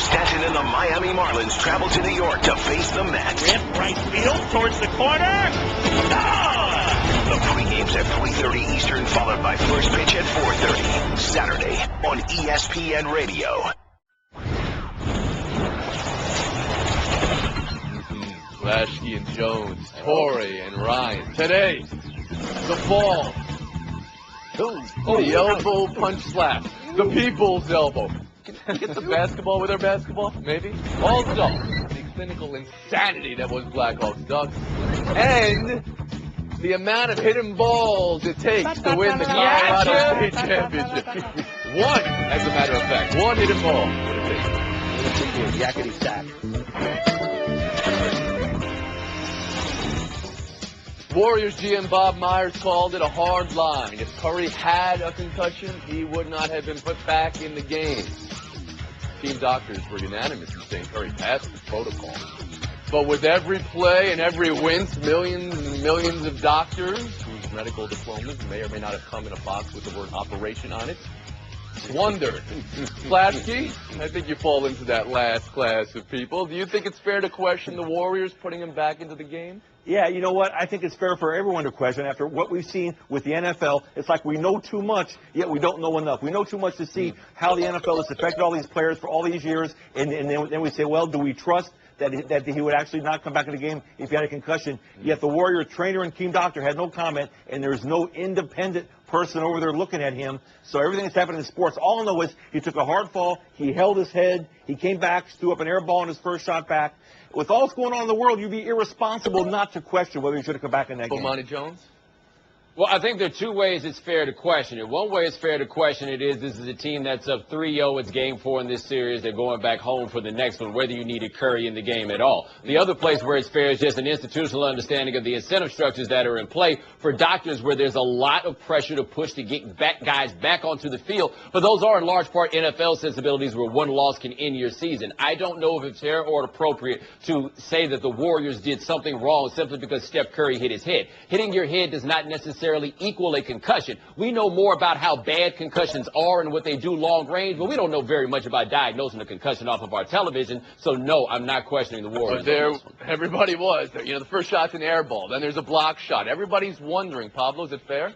Stanton and the Miami Marlins travel to New York to face the Mets. Rip right field towards the corner. The pregame's at 3:30 Eastern, followed by first pitch at 4:30. Saturday on ESPN Radio. Lasky and Jones, Torrey and Ryan. Today, the fall. The elbow punch slap. The people's elbow. Can we get the basketball with our basketball? Maybe. Also, the clinical insanity that was Blackhawks Ducks. And the amount of hidden balls it takes to win the Colorado State Championship. One, as a matter of fact. One hidden ball. Yakety sack. Warriors GM Bob Myers called it a hard line. If Curry had a concussion, he would not have been put back in the game. Team doctors were unanimous in saying Curry passed the protocol. But with every play and every wince, millions and millions of doctors whose medical diplomas may or may not have come in a box with the word operation on it, wondered. Flatsky, I think you fall into that last class of people. Do you think it's fair to question the Warriors putting him back into the game? Yeah, you know what? I think it's fair for everyone to question. After what we've seen with the NFL, it's like we know too much, yet we don't know enough. We know too much to see how the NFL has affected all these players for all these years, and then we say, well, do we trust that he would actually not come back in the game if he had a concussion? Yet the Warrior trainer and team doctor had no comment, and there's no independent person over there looking at him. So everything that's happening in sports, all I know is he took a hard fall, he held his head, he came back, threw up an air ball in his first shot back. With all that's going on in the world, you'd be irresponsible not to question whether he should have come back in that game. Bomani Jones? Well, I think there are two ways it's fair to question it. One way it's fair to question it is this is a team that's up 3-0. It's game 4 in this series. They're going back home for the next one, whether you needed Curry in the game at all. The other place where it's fair is just an institutional understanding of the incentive structures that are in play for doctors where there's a lot of pressure to push to get guys back onto the field. But those are in large part NFL sensibilities where one loss can end your season. I don't know if it's fair or appropriate to say that the Warriors did something wrong simply because Steph Curry hit his head. Hitting your head does not necessarily equal a concussion. We know more about how bad concussions are and what they do long range, but we don't know very much about diagnosing a concussion off of our television. So no, I'm not questioning the Warriors. But everybody was. You know, the first shot's an air ball. Then there's a block shot. Everybody's wondering, Pablo, is it fair?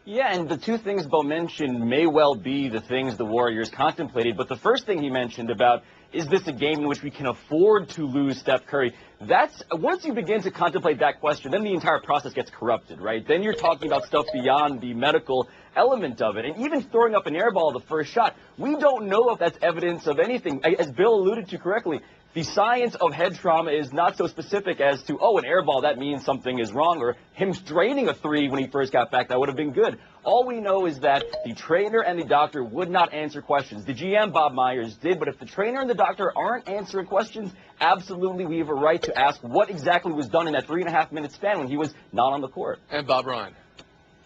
Yeah, and the two things Bo mentioned may well be the things the Warriors contemplated. But the first thing he mentioned about, is this a game in which we can afford to lose Steph Curry? That's, once you begin to contemplate that question, then the entire process gets corrupted, right? Then you're talking about stuff beyond the medical element of it. And even throwing up an air ball the first shot, we don't know if that's evidence of anything. As Bill alluded to correctly, the science of head trauma is not so specific as to, oh, an air ball, that means something is wrong, or him draining a three when he first got back, that would have been good. All we know is that the trainer and the doctor would not answer questions. The GM, Bob Myers, did, but if the trainer and the doctor aren't answering questions, absolutely we have a right to ask what exactly was done in that 3.5-minute span when he was not on the court. And Bob Ryan.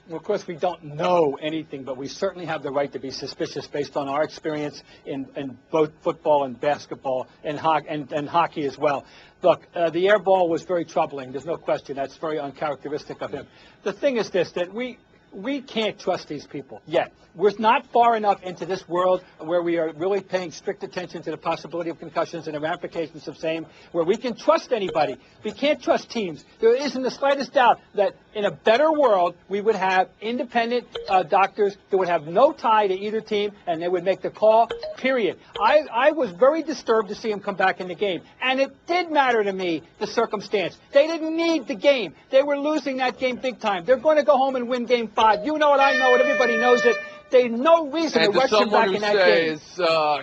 Well, of course, we don't know anything, but we certainly have the right to be suspicious based on our experience in both football and basketball and hockey as well. Look, the air ball was very troubling. There's no question. That's very uncharacteristic of him. The thing is this, that we can't trust these people yet. We're not far enough into this world where we are really paying strict attention to the possibility of concussions and the ramifications of same, where we can trust anybody. We can't trust teams. There isn't the slightest doubt that in a better world, we would have independent doctors that would have no tie to either team, and they would make the call, period. I was very disturbed to see him come back in the game, and it did matter to me, the circumstance. They didn't need the game. They were losing that game big time. They're going to go home and win game 5. You know it, I know it, everybody knows it. There's no reason to rush him back in that game.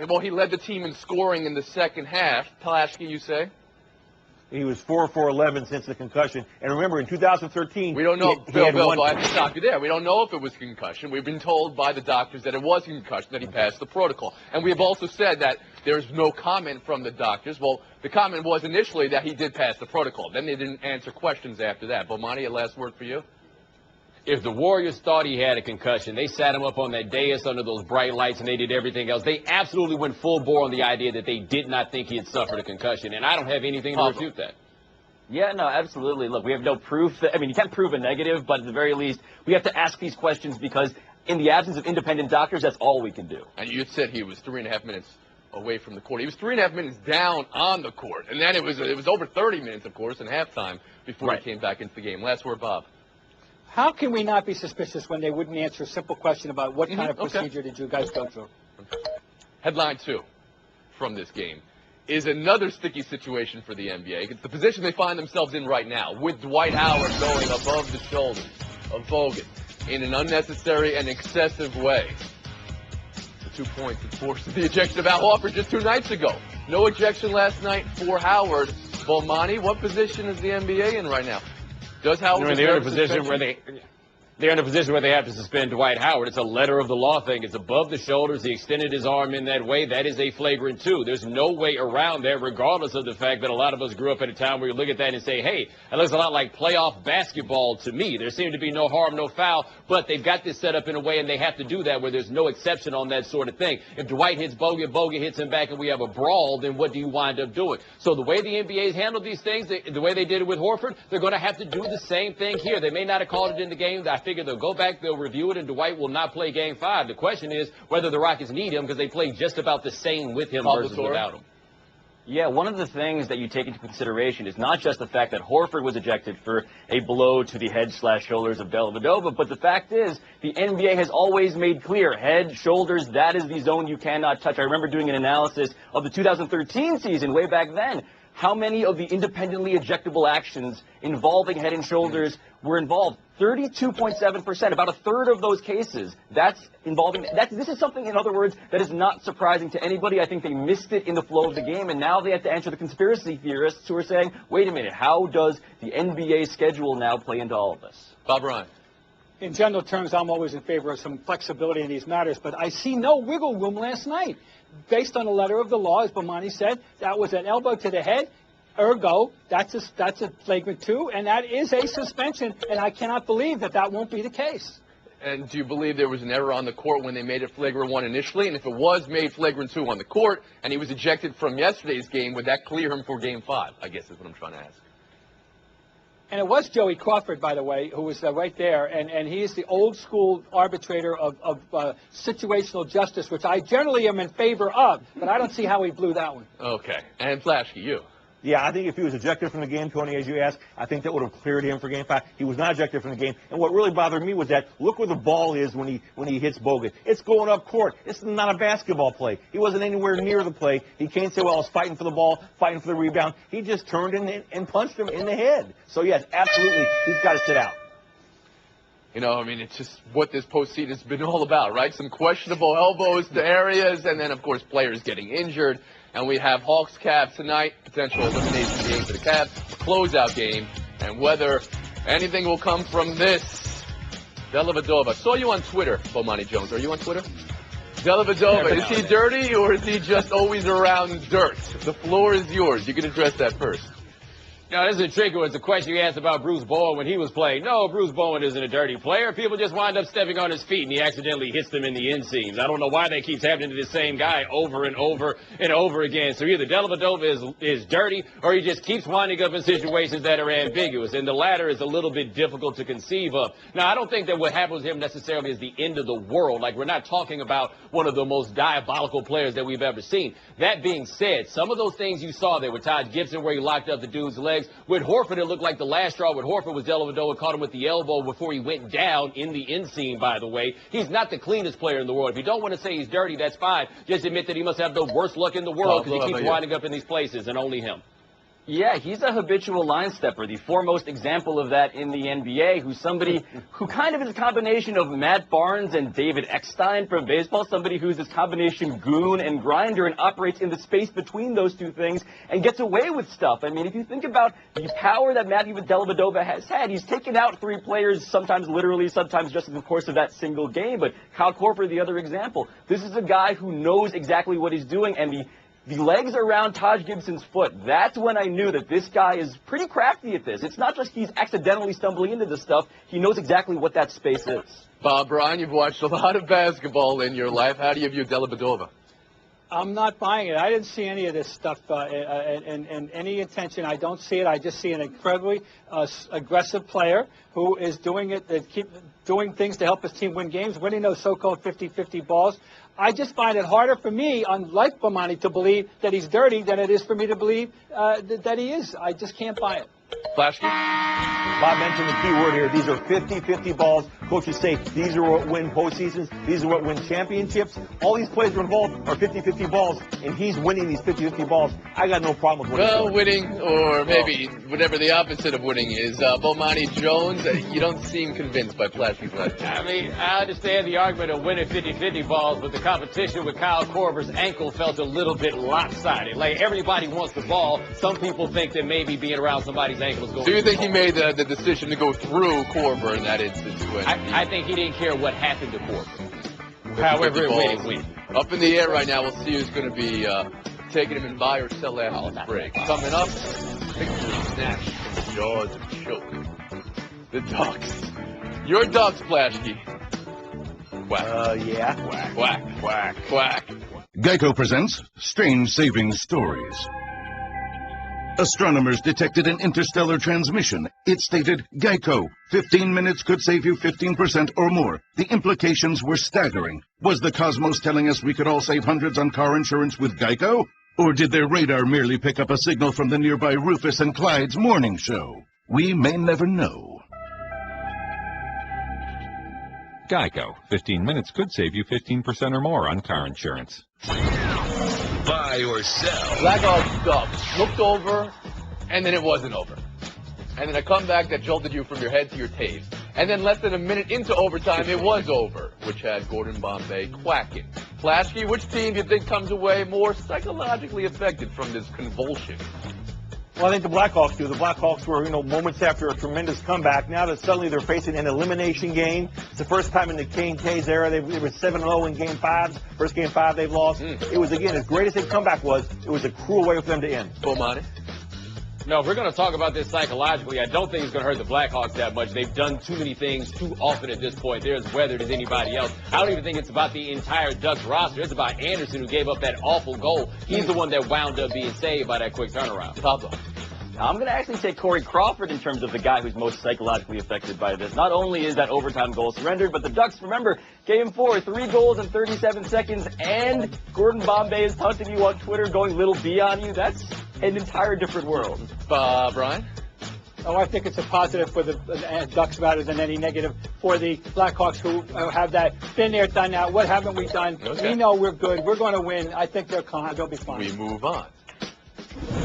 Well, he led the team in scoring in the second half. Pulaski, you say? He was 4 for 11 since the concussion. And remember, in 2013, we don't know. Bill, I have to stop you there. We don't know if it was concussion. We've been told by the doctors that it was concussion, that he passed the protocol. And we have also said that there's no comment from the doctors. Well, the comment was initially that he did pass the protocol. Then they didn't answer questions after that. Bomani, a last word for you? If the Warriors thought he had a concussion, they sat him up on that dais under those bright lights and they did everything else. They absolutely went full bore on the idea that they did not think he had suffered a concussion, and I don't have anything to refute that. Yeah, no, absolutely. Look, we have no proof. You can't prove a negative, but at the very least, we have to ask these questions because in the absence of independent doctors, that's all we can do. And you said he was 3.5 minutes away from the court. He was 3.5 minutes down on the court, and then it was over 30 minutes, of course, in halftime before he came back into the game. Last word, Bob. How can we not be suspicious when they wouldn't answer a simple question about what kind of procedure did you guys go through? Headline 2 from this game is another sticky situation for the NBA. It's the position they find themselves in right now, with Dwight Howard going above the shoulders of Bogut in an unnecessary and excessive way. The 2 points that forced the ejection of Al Horford just 2 nights ago. No ejection last night for Howard. Bomani, what position is the NBA in right now? Does Howard they're in a position where they're in a position where they have to suspend Dwight Howard. It's a letter of the law thing. It's above the shoulders. He extended his arm in that way. That is a flagrant 2. There's no way around that, regardless of the fact that a lot of us grew up at a time where you look at that and say, hey, that looks a lot like playoff basketball to me. There seemed to be no harm, no foul, but they've got this set up in a way, and they have to do that where there's no exception on that sort of thing. If Dwight hits Bogut, Bogut hits him back, and we have a brawl, then what do you wind up doing? So the way the NBA's handled these things, the way they did it with Horford, they're going to have to do the same thing here. They may not have called it in the game. I figure they'll go back, they'll review it, and Dwight will not play Game 5. The question is whether the Rockets need him because they play just about the same with him versus without him. Yeah, one of the things that you take into consideration is not just the fact that Horford was ejected for a blow to the head/shoulders of Dellavedova, but the fact is the NBA has always made clear, head, shoulders, that is the zone you cannot touch. I remember doing an analysis of the 2013 season way back then. How many of the independently ejectable actions involving head and shoulders were involved? 32.7%, about a third of those cases. This is something, in other words, that is not surprising to anybody. I think they missed it in the flow of the game, and now they have to answer the conspiracy theorists who are saying, wait a minute, how does the NBA schedule now play into all of this? Bob Ryan. In general terms, I'm always in favor of some flexibility in these matters, but I see no wiggle room last night. Based on the letter of the law, as Bomani said, that was an elbow to the head. Ergo, that's a flagrant 2, and that is a suspension, and I cannot believe that won't be the case. And do you believe there was an error on the court when they made it flagrant 1 initially? And if it was made flagrant 2 on the court, and he was ejected from yesterday's game, would that clear him for Game 5, I guess is what I'm trying to ask. And it was Joey Crawford, by the way, who was right there, and he is the old-school arbitrator of situational justice, which I generally am in favor of, but I don't see how he blew that one. Okay. And Flashkey, you. Yeah, I think if he was ejected from the game, Tony, as you asked, I think that would have cleared him for Game 5. He was not ejected from the game. And what really bothered me was that look where the ball is when he hits Bogut. It's going up court. It's not a basketball play. He wasn't anywhere near the play. He can't say, well, I was fighting for the ball, fighting for the rebound. He just turned in and punched him in the head. So, yes, absolutely, he's got to sit out. You know, I mean, it's just what this postseason has been all about, right? Some questionable elbows to areas, and then, of course, players getting injured. And we have Hawks-Cavs tonight, potential elimination game for the Cavs, closeout game, and whether anything will come from this. Dellavedova. Saw you on Twitter, Bomani Jones. Are you on Twitter? Dellavedova, is he dirty or is he just always around dirt? The floor is yours. You can address that first. Now, this is a tricky one. It's a question you asked about Bruce Bowen when he was playing. No, Bruce Bowen isn't a dirty player. People just wind up stepping on his feet, and he accidentally hits them in the inseams. I don't know why that keeps happening to the same guy over and over and over again. So either Dellavedova is dirty, or he just keeps winding up in situations that are ambiguous, and the latter is a little bit difficult to conceive of. Now, I don't think that what happens with him necessarily is the end of the world. Like, we're not talking about one of the most diabolical players that we've ever seen. That being said, some of those things you saw there with Todd Gibson where he locked up the dude's legs, with Horford, it looked like the last straw with Horford was Dellavedova caught him with the elbow before he went down in the inseam, by the way. He's not the cleanest player in the world. If you don't want to say he's dirty, that's fine. Just admit that he must have the worst luck in the world because he keeps winding up in these places, and only him. Yeah, he's a habitual line stepper, the foremost example of that in the NBA, who's somebody who kind of is a combination of Matt Barnes and David Eckstein from baseball, somebody who's this combination goon and grinder and operates in the space between those two things and gets away with stuff. I mean, if you think about the power that Matthew Dellavedova has had, he's taken out 3 players, sometimes literally, sometimes just in the course of that single game, but Kyle Korver, the other example. This is a guy who knows exactly what he's doing, and the legs around Taj Gibson's foot, that's when I knew that this guy is pretty crafty at this. It's not just he's accidentally stumbling into this stuff. He knows exactly what that space is. Bob Ryan, you've watched a lot of basketball in your life. How do you view Dellavedova? I'm not buying it. I didn't see any of this stuff in any intention. I don't see it. I just see an incredibly aggressive player who is doing things to help his team win games, winning those so-called 50-50 balls. I just find it harder for me, unlike Bomani, to believe that he's dirty than it is for me to believe that he is. I just can't buy it. Flashkey? Bob mentioned the key word here. These are 50-50 balls. Coaches say these are what win postseasons. These are what win championships. All these plays are involved are 50-50 balls, and he's winning these 50-50 balls. I got no problem with what he's doing. Winning, or maybe whatever the opposite of winning is. Bomani Jones, you don't seem convinced by Flashkey's last. I mean, I understand the argument of winning 50-50 balls, but the competition with Kyle Korver's ankle felt a little bit lopsided. Like, everybody wants the ball. Some people think that maybe being around somebody's ankle is going to... So you think he made the decision to go through Korver in that instance? I think he didn't care what happened to Korver. However it went. Up in the air right now. We'll see who's going to be taking him in buy or sell after the break. Coming up, victory snatched from the jaws of choke. The Ducks. Your Ducks, Flashkey. Quack. Yeah. Quack. Quack. Quack. Quack. Geico presents Strange Saving Stories. Astronomers detected an interstellar transmission. It stated, Geico, 15 minutes could save you 15% or more. The implications were staggering. Was the cosmos telling us we could all save hundreds on car insurance with Geico? Or did their radar merely pick up a signal from the nearby Rufus and Clyde's morning show? We may never know. Geico. 15 minutes could save you 15% or more on car insurance. Buy or sell. Blackhawks Ducks looked over, and then it wasn't over. And then a comeback that jolted you from your head to your taste. And then less than a minute into overtime, it was over, which had Gordon Bombay quacking. Flashkey, which team do you think comes away more psychologically affected from this convulsion? Well, I think the Blackhawks do. The Blackhawks were, moments after a tremendous comeback. Now that suddenly they're facing an elimination game. It's the first time in the Kane K's era. They were 7-0 in Game 5. First Game 5 they've lost. It was, again, as great as their comeback was, it was a cruel way for them to end. Bomani? No, if we're going to talk about this psychologically, I don't think it's going to hurt the Blackhawks that much. They've done too many things too often at this point. They're as weathered as anybody else. I don't even think it's about the entire Ducks roster. It's about Anderson, who gave up that awful goal. He's the one that wound up being saved by that quick turnaround. Pablo? I'm going to actually take Corey Crawford in terms of the guy who's most psychologically affected by this. Not only is that overtime goal surrendered, but the Ducks, remember, Game 4, 3 goals in 37 seconds, and Gordon Bombay is taunting you on Twitter, going little B on you. That's an entire different world. Brian? Oh, I think it's a positive for the Ducks rather than any negative for the Blackhawks, who have that been there, done that. What haven't we done? Okay. We know we're good. We're going to win. I think they'll be fine. We move on.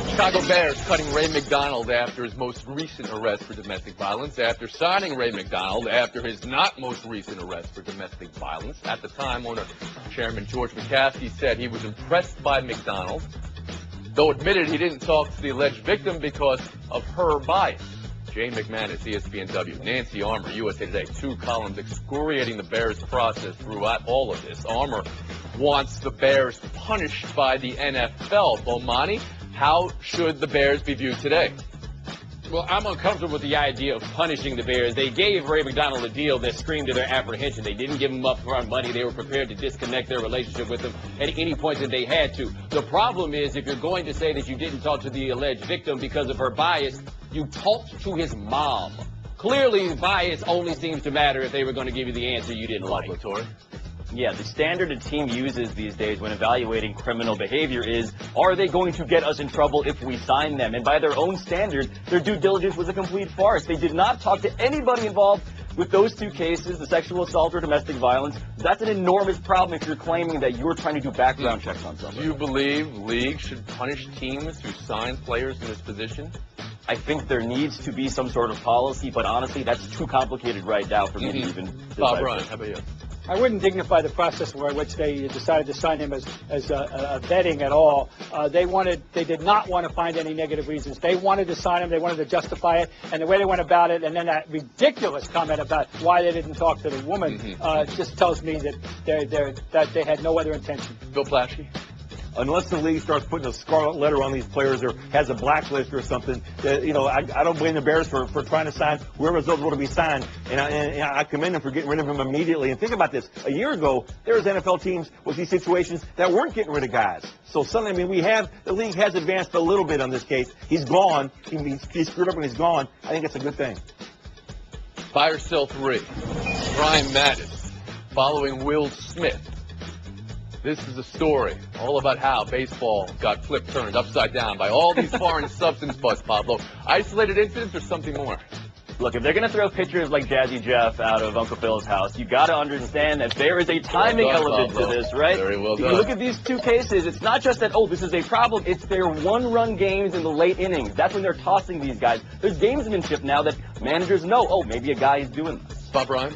Chicago Bears cutting Ray McDonald after his most recent arrest for domestic violence, after signing Ray McDonald after his not most recent arrest for domestic violence. At the time, owner Chairman George McCaskey said he was impressed by McDonald, though admitted he didn't talk to the alleged victim because of her bias. Jane McManus, ESPNW, Nancy Armour, USA Today, 2 columns excoriating the Bears' process throughout all of this. Armour wants the Bears punished by the NFL. Bomani, how should the Bears be viewed today? Well, I'm uncomfortable with the idea of punishing the Bears. They gave Ray McDonald a deal that screamed to their apprehension. They didn't give him upfront money. They were prepared to disconnect their relationship with him at any point that they had to. The problem is, if you're going to say that you didn't talk to the alleged victim because of her bias, you talked to his mom. Clearly, bias only seems to matter if they were going to give you the answer you didn't like. Yeah, the standard a team uses these days when evaluating criminal behavior is, are they going to get us in trouble if we sign them? And by their own standard, their due diligence was a complete farce. They did not talk to anybody involved with those 2 cases, the sexual assault or domestic violence. That's an enormous problem if you're claiming that you're trying to do background checks on somebody. Do you believe leagues should punish teams who sign players in this position? I think there needs to be some sort of policy, but honestly, that's too complicated right now for me to even decide. Bob Ryan, how about you? I wouldn't dignify the process by which they decided to sign him as a vetting at all. They did not want to find any negative reasons. They wanted to sign him. They wanted to justify it, and the way they went about it, and then that ridiculous comment about why they didn't talk to the woman, just tells me that they had no other intention. Bill Plaschke? Unless the league starts putting a scarlet letter on these players or has a blacklist or something, I don't blame the Bears for trying to sign whoever's eligible to be signed. And I commend them for getting rid of him immediately. And think about this. A year ago, there was NFL teams with these situations that weren't getting rid of guys. So suddenly, the league has advanced a little bit on this case. He's gone. He's screwed up and he's gone. I think it's a good thing. Buy or sell 3. Brian Mattis following Will Smith. This is a story all about how baseball got flipped, turned upside down by all these foreign substance busts, Pablo. Isolated incidents or something more? Look, if they're going to throw pictures like Jazzy Jeff out of Uncle Phil's house, you got to understand that there is a timing element to this, right? Very well If done. you look at these two cases, it's not just that, oh, this is a problem. It's their one-run games in the late innings. That's when they're tossing these guys. There's gamesmanship now that managers know, oh, maybe a guy is doing this. Bob Ryan?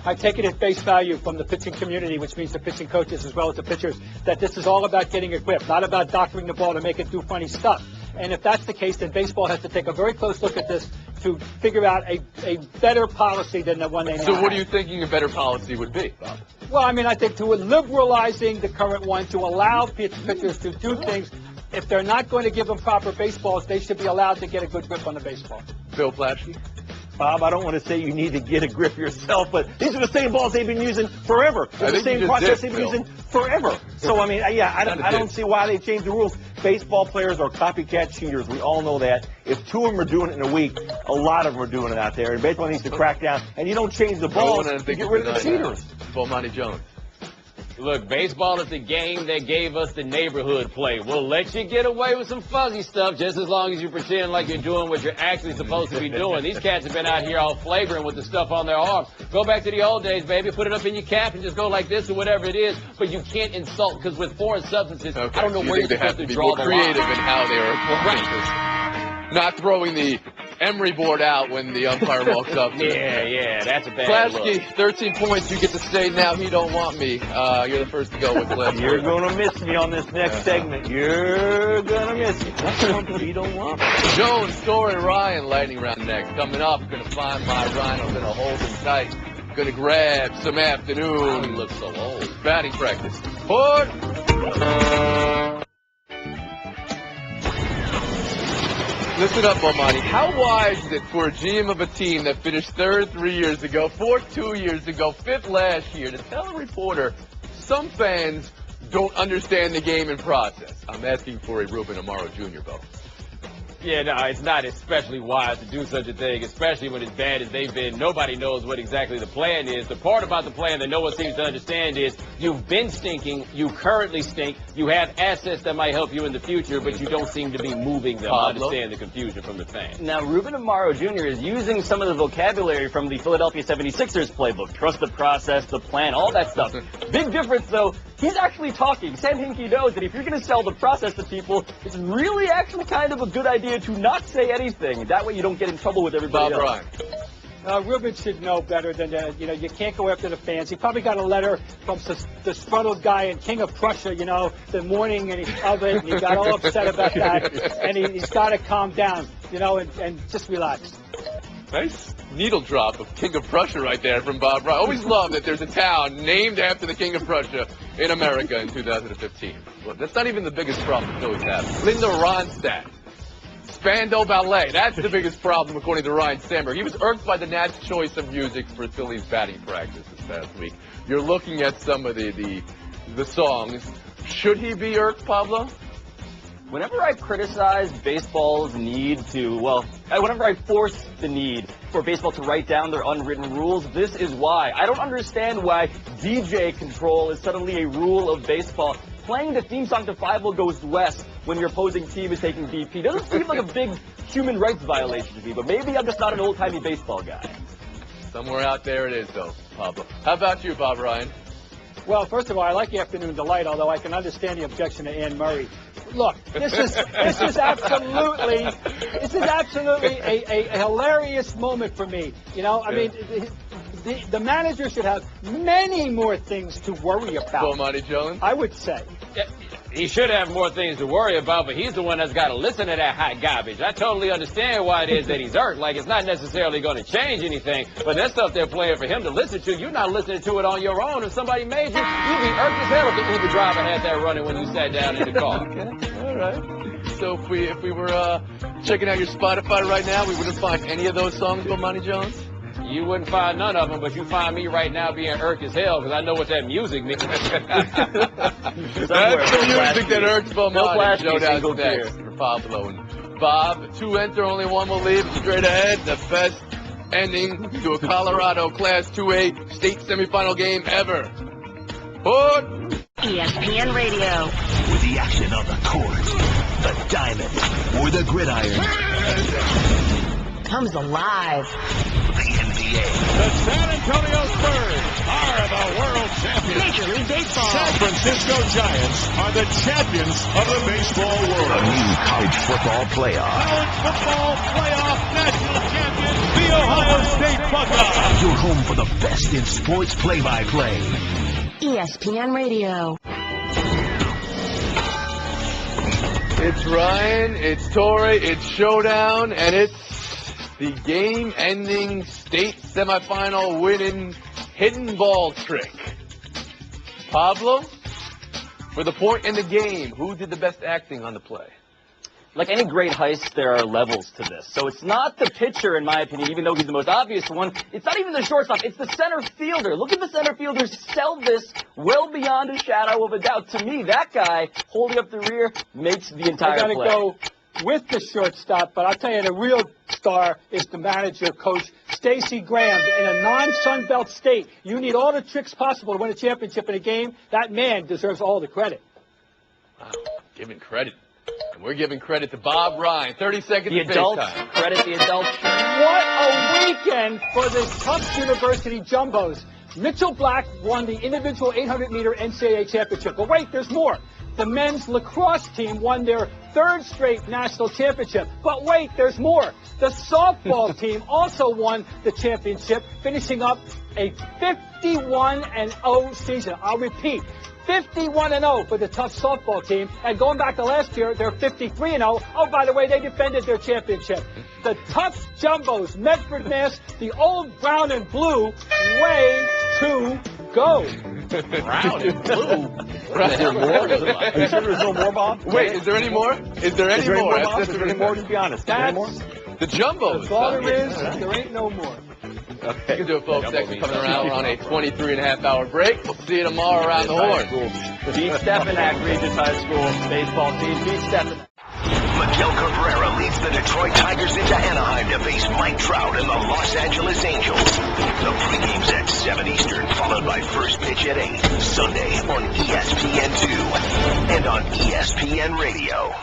I take it at face value from the pitching community, which means the pitching coaches as well as the pitchers, that this is all about getting a grip, not about doctoring the ball to make it do funny stuff. And if that's the case, then baseball has to take a very close look at this to figure out a better policy than the one they now So what have. are you thinking a better policy would be, Bob? Well, I mean, I think to liberalizing the current one, to allow pitchers to do things. If they're not going to give them proper baseballs, they should be allowed to get a good grip on the baseball. Bill Plaschke? Bob, I don't want to say you need to get a grip yourself, but these are the same balls they've been using forever. They're the same process they've been using forever. So, I mean, yeah, I don't see why they changed the rules. Baseball players are copycat cheaters. We all know that. If two of them are doing it in a week, a lot of them are doing it out there. And baseball needs to crack down. And you don't change the balls to get rid of the cheaters. Bomani Jones. Look, baseball is the game that gave us the neighborhood play. We'll let you get away with some fuzzy stuff just as long as you pretend like you're doing what you're actually supposed to be doing. These cats have been out here all flagrant with the stuff on their arms. Go back to the old days, baby. Put it up in your cap and just go like this or whatever it is. But you can't insult, because with foreign substances, I don't know where you're supposed to draw the line. Creative in how they are not throwing the emery board out when the umpire walks up. Yeah, that's a bad look. Plaschke, 13 points. You get to say now he don't want me. You're the first to go with Cliff. You're going to miss me on this next segment. You're going to miss me. You don't want me. Jones, Story, Ryan, lightning round next. Coming up, going to find my Rhino, going to hold him tight. Going to grab some afternoon. He looks so old. Batting practice. Put. Listen up, Bomani. How wise is it for a GM of a team that finished third 3 years ago, fourth 2 years ago, fifth last year, to tell a reporter some fans don't understand the game and process? I'm asking for a Ruben Amaro Jr. vote. Yeah, no, it's not especially wise to do such a thing, especially when as bad as they've been. Nobody knows what exactly the plan is. The part about the plan that no one seems to understand is you've been stinking, you currently stink, you have assets that might help you in the future, but you don't seem to be moving them. I understand the confusion from the fans. Now, Ruben Amaro Jr. is using some of the vocabulary from the Philadelphia 76ers playbook. Trust the process, the plan, all that stuff. Big difference, though, he's actually talking. Sam Hinkie knows that if you're going to sell the process to people, it's really actually kind of a good idea to not say anything. That way you don't get in trouble with everybody else. Ruben should know better than that. You can't go after the fans. He probably got a letter from the disgruntled guy in King of Prussia, the morning of it, and he got all upset about that. And he's got to calm down, and just relax. Nice needle drop of King of Prussia right there from Bob Ryan. Always love that there's a town named after the King of Prussia in America in 2015. Well, that's not even the biggest problem the Phillies have. Linda Ronstadt. Spandau Ballet. That's the biggest problem, according to Ryan Sandberg. He was irked by the Nats' choice of music for Phillies batting practice this past week. You're looking at some of the songs. Should he be irked, Pablo? Whenever I criticize baseball's need to, whenever I force the need for baseball to write down their unwritten rules, this is why. I don't understand why DJ control is suddenly a rule of baseball. Playing the theme song to 5 Goes West when your opposing team is taking BP doesn't seem like a big human rights violation to me, but maybe I'm just not an old-timey baseball guy. Somewhere out there it is, though, Pablo. How about you, Bob Ryan? Well, first of all, I like Afternoon Delight, although I can understand the objection to Anne Murray. Look, this is absolutely a hilarious moment for me. I mean, the manager should have many more things to worry about. Bomani Jones? I would say. He should have more things to worry about, but he's the one that's got to listen to that hot garbage. I totally understand why it is that he's irked. Like, it's not necessarily going to change anything, but that stuff they're playing for him to listen to, you're not listening to it on your own. If somebody made you, you'd be irked as hell if the Uber driver had that running when you sat down in the car. Okay, all right. So if we were checking out your Spotify right now, we wouldn't find any of those songs, Bomani Jones? You wouldn't find none of them, but you find me right now being irked as hell because I know what that music means. That's the music that irks Bomani. Showdown next for Pablo and Bob. 2 enter, only 1 will leave. Straight ahead, the best ending to a Colorado Class 2A state semifinal game ever. Put. ESPN Radio. With the action on the court, the diamond, or the gridiron. Comes alive. The NBA. The San Antonio Spurs are the world champions. Major League Baseball. San Francisco Giants are the champions of the baseball world. A new college football playoff. College football playoff national champions, the Ohio State Buckeyes. You're home for the best in sports play-by-play. ESPN Radio. It's Ryan, it's Torrey, it's Showdown, and it's the game-ending state semifinal winning hidden ball trick. Pablo, for the point in the game, who did the best acting on the play? Like any great heist, there are levels to this. So it's not the pitcher, in my opinion, even though he's the most obvious one. It's not even the shortstop. It's the center fielder. Look at the center fielder sell this well beyond a shadow of a doubt. To me, that guy holding up the rear makes the entire play. I got to go with the shortstop, but I'll tell you, the real star is the manager, Coach Stacey Graham. In a non-Sun Belt state, you need all the tricks possible to win a championship in a game. That man deserves all the credit. Wow, giving credit. And we're giving credit to Bob Ryan. 30 seconds The of adults, FaceTime. credit the adults. What a weekend for the Tufts University Jumbos. Mitchell Black won the individual 800-meter NCAA championship. But wait, there's more. The men's lacrosse team won their third straight national championship. But wait, there's more. The softball team also won the championship, finishing up a 51-0 season. I'll repeat. 51-0 for the Tufts softball team. And going back to last year, they're 53-0. Oh, by the way, they defended their championship. The Tufts Jumbos, Medford, Mass., the old brown and blue, way to go. Brown and blue. Is there more? Are you sure there's no more, Bob? Wait, is there any more? Is there any more? Bob? Is there any more? Just be honest. Is there any more? The Jumbos. That's all there is. There ain't no more. Okay. You can do it, folks. Section coming around. We're on a 23-and-a-half-hour break. We'll see you tomorrow around the horn. Beat Stefanak Regis High School baseball team. Beat Stefanak. Miguel Cabrera leads the Detroit Tigers into Anaheim to face Mike Trout and the Los Angeles Angels. The pregame's at 7 Eastern, followed by first pitch at 8. Sunday on ESPN2 and on ESPN Radio.